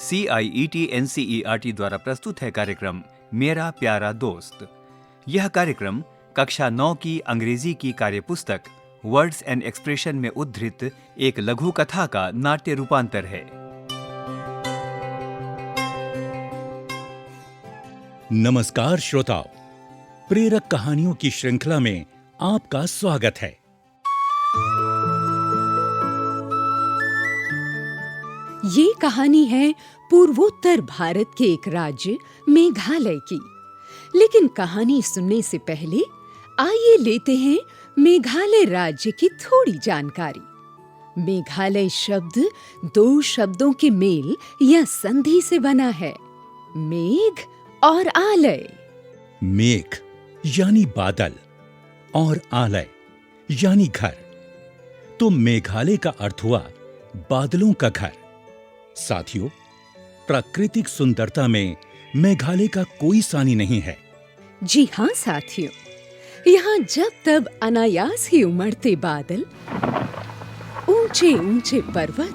CIET-NCERT द्वारा प्रस्तुत है कार्यक्रम मेरा प्यारा दोस्त। यह कार्यक्रम कक्षा 9 की अंग्रेजी की कार्यपुस्तक वर्ड्स एंड एक्सप्रेशन में उद्धृत एक लघु कथा का नाट्य रूपांतर है। नमस्कार श्रोताओ, प्रेरक कहानियों की श्रृंखला में आपका स्वागत है। ये कहानी है पूर्वोत्तर भारत के एक राज्य मेघालय की। लेकिन कहानी सुनने से पहले आइए लेते हैं मेघालय राज्य की थोड़ी जानकारी। मेघालय शब्द दो शब्दों के मेल या संधि से बना है, मेघ और आलय। मेघ यानी बादल और आलय यानी घर। तो मेघालय का अर्थ हुआ बादलों का घर। साथियों, प्राकृतिक सुंदरता में मेघालय का कोई सानी नहीं है। जी हाँ साथियों, यहाँ जब तब अनायास ही उमड़ते बादल, ऊंचे ऊंचे पर्वत,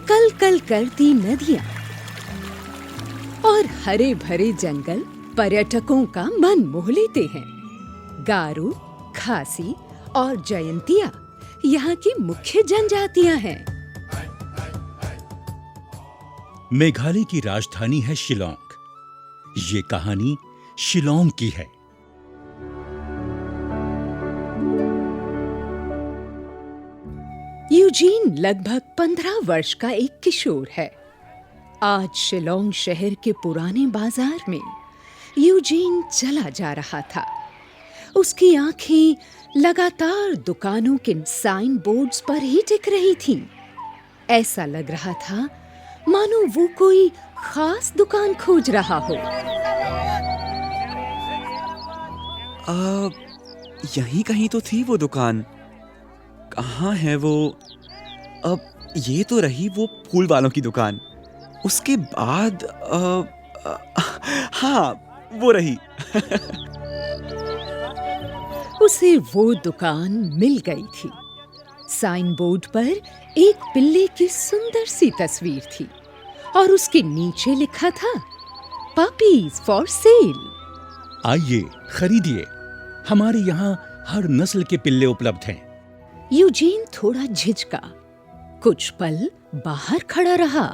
कल कल करती नदियां और हरे भरे जंगल पर्यटकों का मन मोह लेते हैं। गारो, खासी और जयंतिया यहाँ की मुख्य जनजातियां हैं। मेघालय की राजधानी है शिलांग। ये कहानी शिलांग की है। यूजीन लगभग 15 वर्ष का एक किशोर है। आज शिलांग शहर के पुराने बाजार में यूजीन चला जा रहा था। उसकी आंखें लगातार दुकानों के साइन बोर्ड्स पर ही टिक रही थीं। ऐसा लग रहा था मानो वो कोई खास दुकान खोज रहा हो। यहीं कहीं तो थी वो दुकान। कहाँ है वो? अब ये तो रही वो फूल वालों की दुकान। उसके बाद हाँ, वो रही। उसे वो दुकान मिल गई थी। साइन बोर्ड पर एक पिल्ले की सुंदर सी तस्वीर थी और उसके नीचे लिखा था पपीज फॉर सेल। आइए खरीदिए, हमारे यहाँ हर नस्ल के पिल्ले उपलब्ध हैं। यूजीन थोड़ा झिझका, कुछ पल बाहर खड़ा रहा।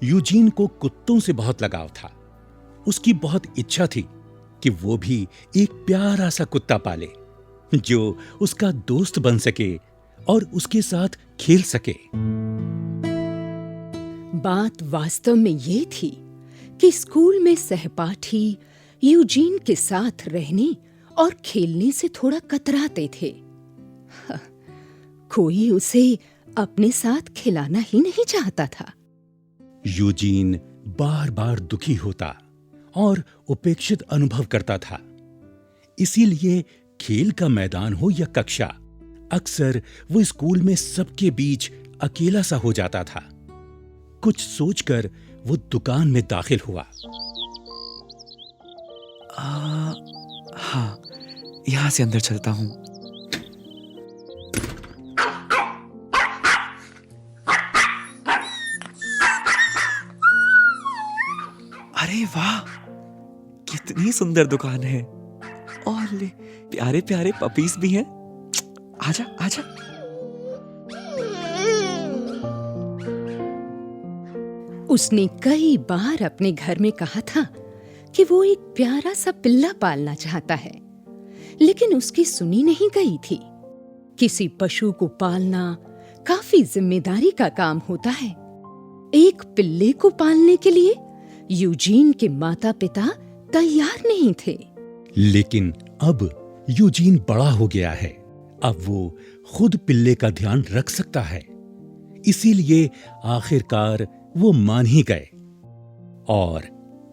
यूजीन को कुत्तों से बहुत लगाव था। उसकी बहुत इच्छा थी कि वो भी एक प्यारा सा कुत्ता पाले जो उसका दोस्त बन सके और उसके साथ खेल सके। बात वास्तव में ये थी कि स्कूल में सहपाठी यूजीन के साथ रहने और खेलने से थोड़ा कतराते थे। कोई उसे अपने साथ खिलाना ही नहीं चाहता था। यूजीन बार बार दुखी होता और उपेक्षित अनुभव करता था। इसीलिए खेल का मैदान हो या कक्षा, अक्सर वो स्कूल में सबके बीच अकेला सा हो जाता था। कुछ सोचकर वो दुकान में दाखिल हुआ। हाँ, यहाँ से अंदर चलता हूँ। अरे वाह, कितनी सुंदर दुकान है। और ले, प्यारे प्यारे पपीज भी हैं। आजा आजा। उसने कई बार अपने घर में कहा था कि वो एक प्यारा सा पिल्ला पालना चाहता है, लेकिन उसकी सुनी नहीं गई थी। किसी पशु को पालना काफी जिम्मेदारी का काम होता है। एक पिल्ले को पालने के लिए यूजीन के माता पिता तैयार नहीं थे। लेकिन अब यूजीन बड़ा हो गया है। अब वो खुद पिल्ले का ध्यान रख सकता है। इसीलिए आखिरकार वो मान ही गए। और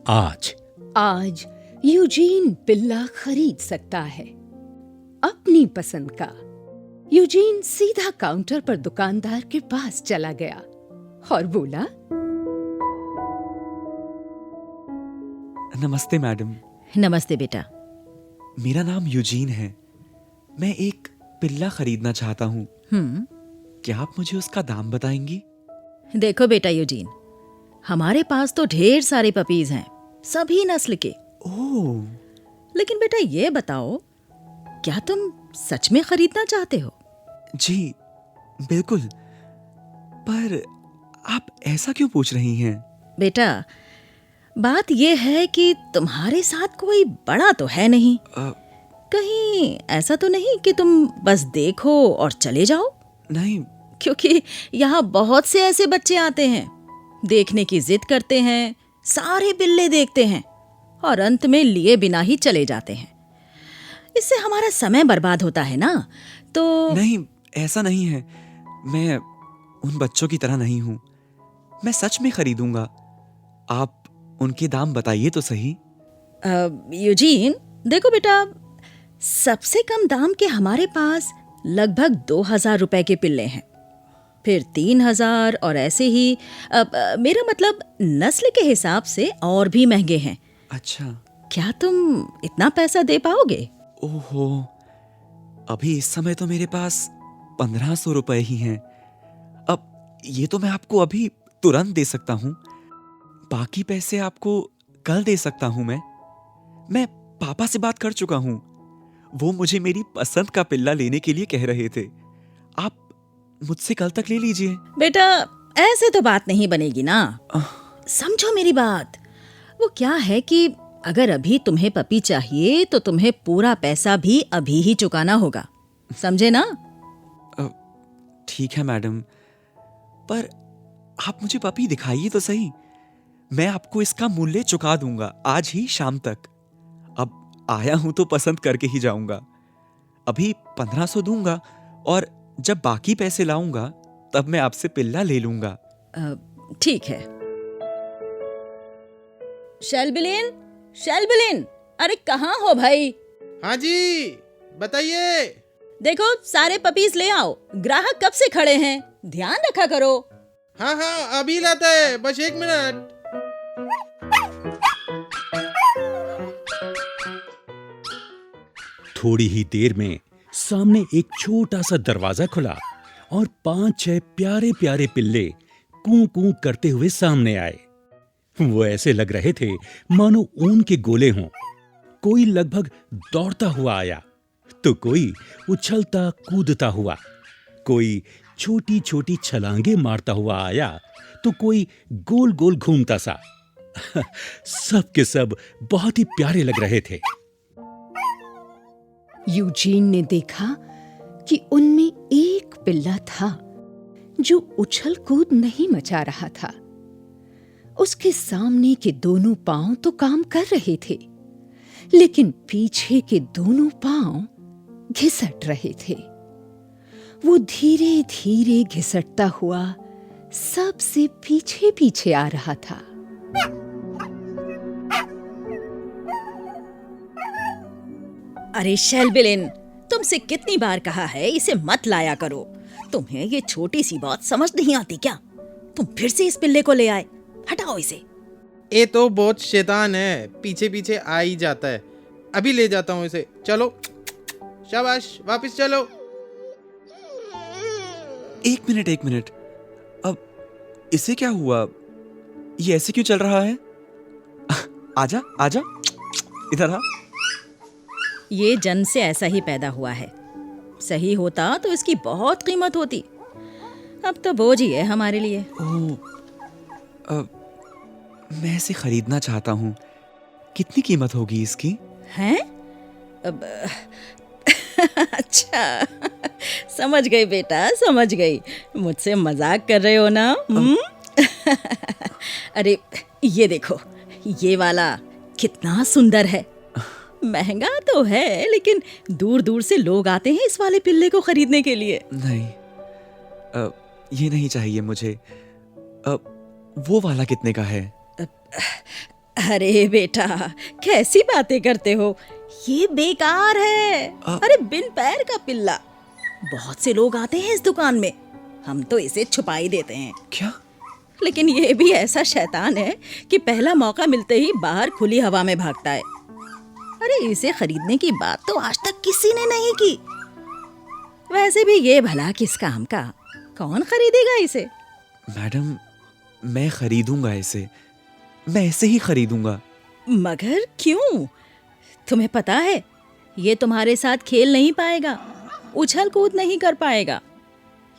आज यूजीन पिल्ला खरीद सकता है, अपनी पसंद का। यूजीन सीधा काउंटर पर दुकानदार के पास चला गया और बोला, नमस्ते मैडम। नमस्ते बेटा। मेरा नाम यूजीन है। मैं एक पिल्ला खरीदना चाहता हूँ। क्या आप मुझे उसका दाम बताएंगी? देखो बेटा यूजीन, हमारे पास तो ढेर सारे पपीज हैं, सभी नस्ल के। ओह, लेकिन बेटा ये बताओ, क्या तुम सच में खरीदना चाहते हो? जी बिल्कुल। पर आप ऐसा क्यों पूछ रही हैं? बेटा, बात यह है कि तुम्हारे साथ कोई बड़ा तो है नहीं। कहीं ऐसा तो नहीं कि तुम बस देखो और चले जाओ? नहीं। क्योंकि यहाँ बहुत से ऐसे बच्चे आते हैं, देखने की जिद करते हैं, सारे बिल्ले देखते हैं और अंत में लिए बिना ही चले जाते हैं। इससे हमारा समय बर्बाद होता है ना। तो नहीं, ऐसा नहीं है। मैं उन बच्चों की तरह नहीं हूँ। मैं सच में खरीदूंगा। आप उनके दाम बताइए तो सही। यूजीन, देखो बेटा, सबसे कम दाम के हमारे पास लगभग 2000 रुपए के पिल्ले हैं, फिर 3000 और ऐसे ही। मेरा मतलब नस्ल के हिसाब से और भी महंगे हैं। अच्छा। क्या तुम इतना पैसा दे पाओगे? ओहो, अभी इस समय तो मेरे पास 1500 रुपए ही हैं। अब ये तो मैं आपको अभी तुरंत दे सकता हूँ। बाकी पैसे आपको कल दे सकता हूँ। मैं पापा से बात कर चुका हूँ। वो मुझे मेरी पसंद का पिल्ला लेने के लिए कह रहे थे। आप मुझसे कल तक ले लीजिए। बेटा, ऐसे तो बात नहीं बनेगी ना। समझो मेरी बात। वो क्या है कि अगर अभी तुम्हें पपी चाहिए तो तुम्हें पूरा पैसा भी अभी ही चुकाना होगा, समझे ना? ठीक है मैडम, पर आप मुझे पपी दिखाइए तो सही। मैं आपको इसका मूल्य चुका दूंगा आज ही शाम तक। अब आया हूं तो पसंद करके ही जाऊंगा। अभी 1500 दूंगा और जब बाकी पैसे लाऊंगा तब मैं आपसे पिल्ला ले लूंगा। ठीक है। शैलबिलिन, शैलबिलिन, अरे कहाँ हो भाई? हाँ जी, बताइए। देखो, सारे पपीज ले आओ। ग्राहक कब से खड़े हैं, ध्यान रखा करो। हाँ हाँ, अभी लाता है, बस 1 मिनट। थोड़ी ही देर में सामने एक छोटा सा दरवाजा खुला और 5-6 प्यारे प्यारे पिल्ले कूं कूं करते हुए सामने आए। वो ऐसे लग रहे थे मानो ऊन के गोले हों। कोई लगभग दौड़ता हुआ आया तो कोई उछलता कूदता हुआ, कोई छोटी छोटी छलांगे मारता हुआ आया तो कोई गोल गोल घूमता सा। सब के सब बहुत ही प्यारे लग रहे थे। यूजीन ने देखा कि उनमें एक पिल्ला था जो उछल कूद नहीं मचा रहा था। उसके सामने के दोनों पांव तो काम कर रहे थे, लेकिन पीछे के दोनों पांव घिसट रहे थे। वो धीरे धीरे घिसटता हुआ सबसे पीछे पीछे आ रहा था। अरे शैलबिलिन, तुमसे कितनी बार कहा है इसे मत लाया करो। तुम्हें ये छोटी सी बात समझ नहीं आती क्या? तुम फिर से इस पिल्ले को ले आए। हटाओ इसे। ये तो बहुत शैतान है, पीछे पीछे आ ही जाता है। अभी ले जाता हूँ इसे, चलो। शाबाश, वापस चलो। एक मिनट। अब इसे क्या हुआ? ये ऐसे क्यों चल रहा है? आजा आजा, इधर आ। ये जन्म से ऐसा ही पैदा हुआ है। सही होता तो इसकी बहुत कीमत होती। अब तो बोझ ही है हमारे लिए। मैं इसे खरीदना चाहता हूँ। कितनी कीमत होगी इसकी? हैं? अब अच्छा, समझ गई बेटा, समझ गई। मुझसे मजाक कर रहे हो ना? अरे ये देखो, ये वाला कितना सुंदर है। महंगा तो है, लेकिन दूर दूर से लोग आते हैं इस वाले पिल्ले को खरीदने के लिए। नहीं, ये नहीं चाहिए मुझे। वो वाला कितने का है? अरे बेटा, कैसी बातें करते हो? ये बेकार है। अरे बिन पैर का पिल्ला। बहुत से लोग आते हैं इस दुकान में, हम तो इसे छुपा ही देते हैं। क्या? लेकिन ये भी ऐसा शैतान है कि पहला मौका मिलते ही बाहर खुली हवा में भागता है। अरे इसे खरीदने की बात तो आज तक किसी ने नहीं की। वैसे भी ये भला किस काम का? कौन खरीदेगा इसे? मैडम, मैं खरीदूंगा इसे, मैं इसे ही खरीदूंगा। मगर क्यों? तुम्हें पता है ये तुम्हारे साथ खेल नहीं पाएगा, उछल कूद नहीं कर पाएगा,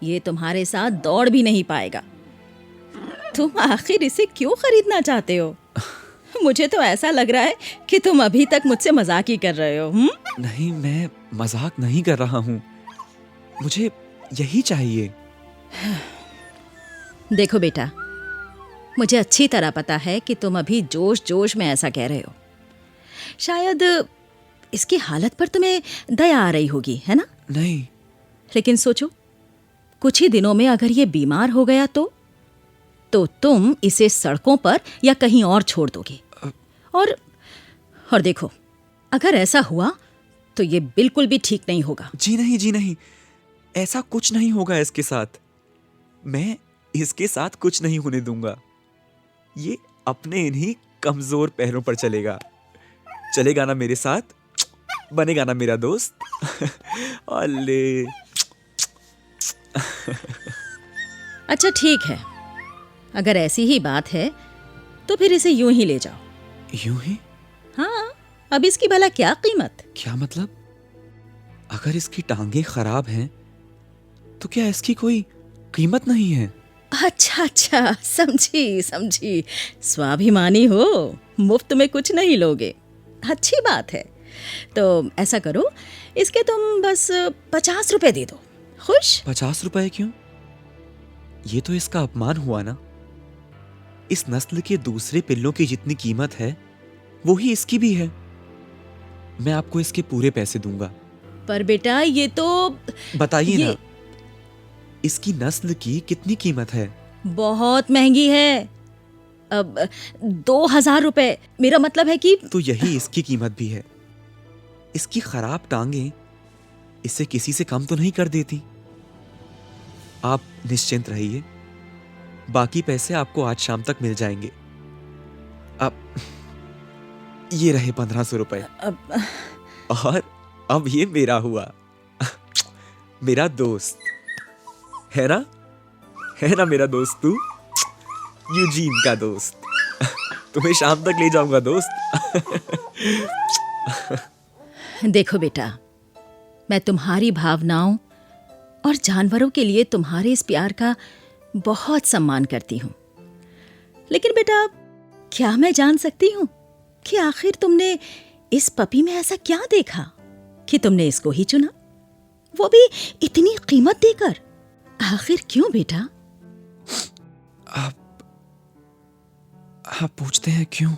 ये तुम्हारे साथ दौड़ भी नहीं पाएगा। तुम आखिर इसे क्यों खरीदना चाहते हो? मुझे तो ऐसा लग रहा है कि तुम अभी तक मुझसे मजाक ही कर रहे हो। नहीं, मैं मजाक नहीं कर रहा हूँ, मुझे यही चाहिए। देखो बेटा, मुझे अच्छी तरह पता है कि तुम अभी जोश जोश में ऐसा कह रहे हो। शायद इसकी हालत पर तुम्हें दया आ रही होगी, है ना? नहीं। लेकिन सोचो, कुछ ही दिनों में अगर ये बीमार हो गया तो तुम इसे सड़कों पर या कहीं और छोड़ दोगे। और देखो, अगर ऐसा हुआ तो ये बिल्कुल भी ठीक नहीं होगा। जी नहीं, ऐसा कुछ नहीं होगा इसके साथ। मैं इसके साथ कुछ नहीं होने दूंगा। ये अपने इन्हीं कमजोर पैरों पर चलेगा ना मेरे साथ, बनेगा ना मेरा दोस्त। अले। अच्छा ठीक है, अगर ऐसी ही बात है तो फिर इसे यूं ही ले जाओ। यूं ही? हाँ, अब इसकी भला क्या कीमत? क्या मतलब? अगर इसकी टांगे खराब हैं तो क्या इसकी कोई कीमत नहीं है? अच्छा, समझी। स्वाभिमानी हो, मुफ्त में कुछ नहीं लोगे। अच्छी बात है। तो ऐसा करो, इसके तुम बस 50 रुपए दे दो। खुश? 50 रुपए क्यों? ये तो इसका अपमान हुआ ना। इस नस्ल के दूसरे पिल्लों की जितनी कीमत है वो ही इसकी भी है। मैं आपको इसके पूरे पैसे दूंगा। पर बेटा ये तो बताइए ना, इसकी नस्ल की कितनी कीमत है? बहुत महंगी है। अब 2000 रुपए। मेरा मतलब है कि तो यही इसकी कीमत भी है। इसकी खराब टांगे इसे किसी से कम तो नहीं कर देती। आप निश्चिंत रहिए, बाकी पैसे आपको आज शाम तक मिल जाएंगे। अब ये रहे 1500 रुपए। और अब ये मेरा हुआ, मेरा दोस्त है ना मेरा दोस्त तू, यूजीन का दोस्त। तुम्हें शाम तक ले जाऊंगा दोस्त। देखो बेटा, मैं तुम्हारी भावनाओं और जानवरों के लिए तुम्हारे इस प्यार का बहुत सम्मान करती हूँ। लेकिन बेटा, क्या मैं जान सकती हूँ कि आखिर तुमने इस पपी में ऐसा क्या देखा कि तुमने इसको ही चुना, वो भी इतनी कीमत देकर? आखिर क्यों बेटा? आप पूछते हैं क्यों?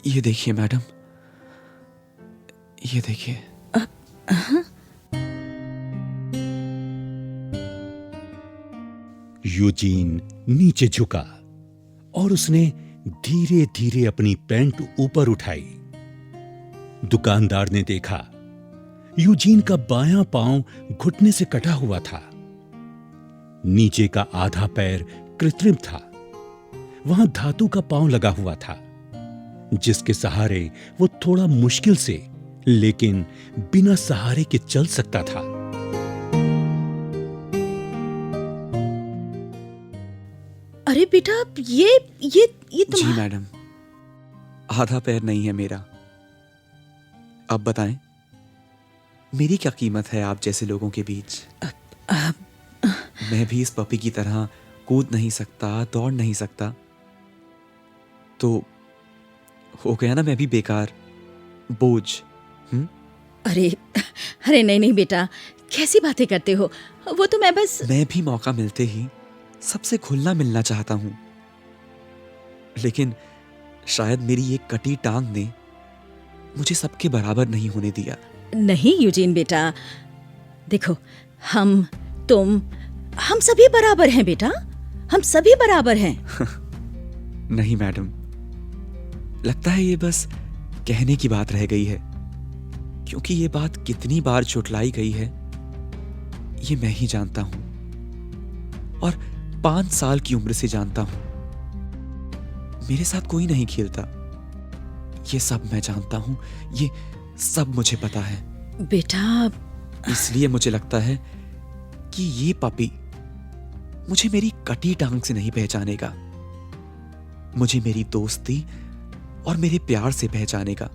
ये देखिए मैडम, ये देखिए। यूजीन नीचे झुका और उसने धीरे धीरे अपनी पैंट ऊपर उठाई। दुकानदार ने देखा यूजीन का बायां पांव घुटने से कटा हुआ था। नीचे का आधा पैर कृत्रिम था। वहां धातु का पांव लगा हुआ था, जिसके सहारे वो थोड़ा मुश्किल से लेकिन बिना सहारे के चल सकता था। अरे बेटा, ये जी मैडम, आधा पैर नहीं है मेरा। अब बताएं, मेरी क्या कीमत है आप जैसे लोगों के बीच? मैं भी इस पपी की तरह कूद नहीं सकता, दौड़ नहीं सकता, तो हो गया ना मैं भी बेकार, बोझ। अरे नहीं बेटा, कैसी बातें करते हो? वो तो मैं भी मौका मिलते ही सबसे घुलना मिलना चाहता हूं, लेकिन शायद मेरी एक कटी टांग ने मुझे सबके बराबर नहीं होने दिया। नहीं यूजीन बेटा, देखो, हम सभी बराबर हैं बेटा, हम सभी बराबर हैं। नहीं मैडम, लगता है ये बस कहने की बात रह गई है, क्योंकि ये बात कितनी बार झुठलाई गई है ये मैं ही जानता हूं, और 5 साल की उम्र से जानता हूं। मेरे साथ कोई नहीं खेलता, ये सब मैं जानता हूं, ये सब मुझे पता है। बेटा, इसलिए मुझे लगता है कि ये पपी मुझे मेरी कटी टांग से नहीं पहचानेगा, मुझे मेरी दोस्ती और मेरे प्यार से पहचानेगा।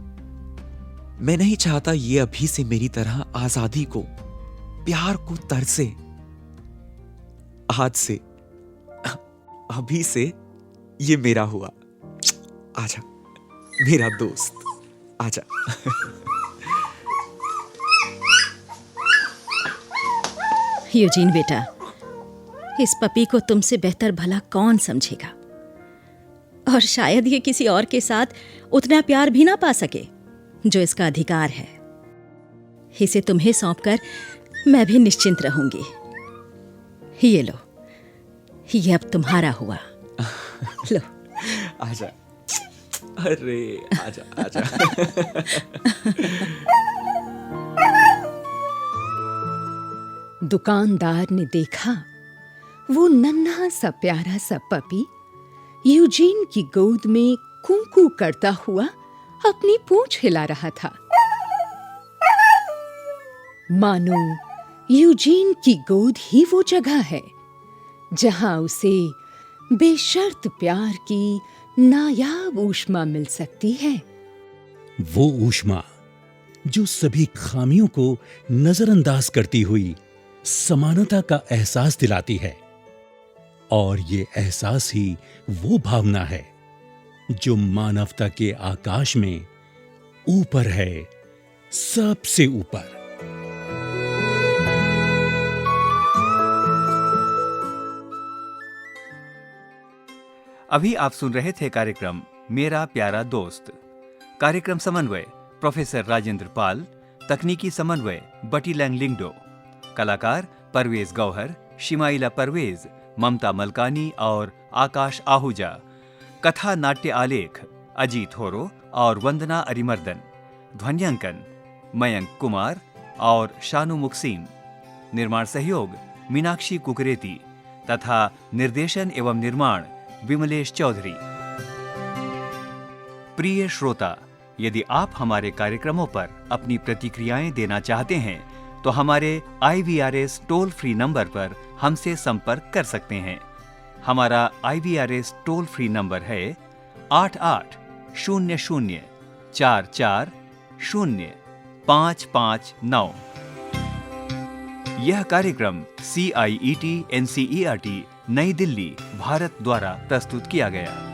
मैं नहीं चाहता ये अभी से मेरी तरह आजादी को, प्यार को तरसे। आज से, अभी से ये मेरा हुआ। आजा मेरा दोस्त, आजा। यूजीन बेटा, इस पपी को तुमसे बेहतर भला कौन समझेगा, और शायद ये किसी और के साथ उतना प्यार भी ना पा सके जो इसका अधिकार है। इसे तुम्हें सौंपकर मैं भी निश्चिंत रहूंगी। ये लो, ये अब तुम्हारा हुआ। लो। आजा, अरे आजा आजा। दुकानदार ने देखा वो नन्हा सा प्यारा सा पपी यूजीन की गोद में कूं-कूं करता हुआ अपनी पूंछ हिला रहा था। मानो यूजीन की गोद ही वो जगह है जहां उसे बेशर्त प्यार की नायाब ऊष्मा मिल सकती है। वो ऊष्मा जो सभी खामियों को नजरअंदाज करती हुई समानता का एहसास दिलाती है, और ये एहसास ही वो भावना है जो मानवता के आकाश में ऊपर है, सबसे ऊपर। अभी आप सुन रहे थे कार्यक्रम मेरा प्यारा दोस्त। कार्यक्रम समन्वय प्रोफेसर राजेंद्र पाल, तकनीकी समन्वय बटी लैंग लिंगडो, कलाकार परवेज गौहर, शिमाइला परवेज, ममता मलकानी और आकाश आहूजा। कथा नाट्य आलेख अजीत होरो और वंदना अरिमर्दन। ध्वन्यांकन मयंक कुमार और शानु मुक्सीम। निर्माण सहयोग मीनाक्षी कुकरेती तथा निर्देशन एवं निर्माण विमलेश चौधरी। प्रिय श्रोता, यदि आप हमारे कार्यक्रमों पर अपनी प्रतिक्रियाएं देना चाहते हैं तो हमारे IVRS टोल फ्री नंबर पर हमसे संपर्क कर सकते हैं। हमारा IVRS टोल फ्री नंबर है 8800440559। यह कार्यक्रम CIET NCERT नई दिल्ली, भारत द्वारा प्रस्तुत किया गया।